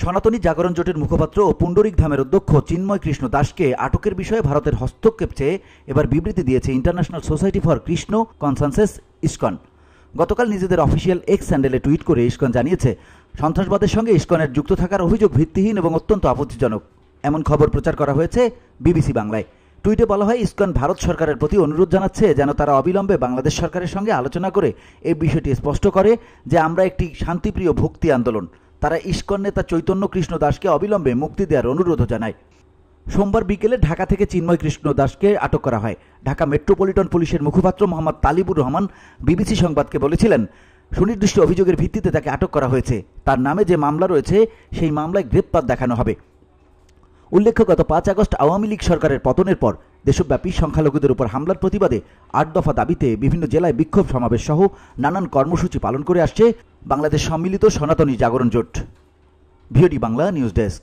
সনাতনী জাগরণ জোটের মুখপাত্র ও পুণ্ডরিক ধামের অধ্যক্ষ চিন্ময় কৃষ্ণ দাসকে আটকের বিষয়ে ভারতের হস্তক্ষেপ চেয়ে এবার বিবৃতি দিয়েছে international society for Krishna consensus ISKCON. গতকাল নিজেদের অফিসিয়াল এক্স হ্যান্ডেলে টুইট করে ইসকন জানিয়েছে, সন্ত্রাসবাদের সঙ্গে ইসকনের যুক্ত থাকার অভিযোগ ভিত্তিহীন এবং অত্যন্ত আপত্তিজনক। এমন খবর প্রচার করা হয়েছে বিবিসি বাংলায়। টুইটে বলা হয়, ইসকন ভারত সরকারের প্রতি অনুরোধ জানাচ্ছে যেন তারা অবিলম্বে বাংলাদেশ সরকারের সঙ্গে আলোচনা করে এই বিষয়টি স্পষ্ট করে যে আমরা একটি শান্তিপ্রিয় ভক্তি আন্দোলন। তারা ইসকন নেতা চৈতন্য কৃষ্ণ দাসকে অবিলম্বে মুক্তি দেওয়ার অনুরোধও জানায়। সোমবার বিকেলে ঢাকা থেকে চিন্ময় কৃষ্ণ দাসকে আটক করা হয়। ঢাকা মেট্রোপলিটন পুলিশের মুখপাত্র মোহাম্মদ তালিবুর রহমান বিবিসি সংবাদকে বলেছিলেন, সুনির্দিষ্ট অভিযোগের ভিত্তিতে তাকে আটক করা হয়েছে। তার নামে যে মামলা রয়েছে সেই মামলায় গ্রেপ্তার দেখানো হবে। উল্লেখ্য, গত 5 আগস্ট আওয়ামী লীগ সরকারের পতনের পর দেশব্যাপী সংখ্যালঘুদের উপর হামলার প্রতিবাদে 8 দফা দাবিতে বিভিন্ন জেলায় বিক্ষোভ সমাবেশ সহ নানান কর্মসূচি পালন করে আসছে বাংলাদেশ সম্মিলিত সনাতনী জাগরণ জোট। VOD Bangla news desk.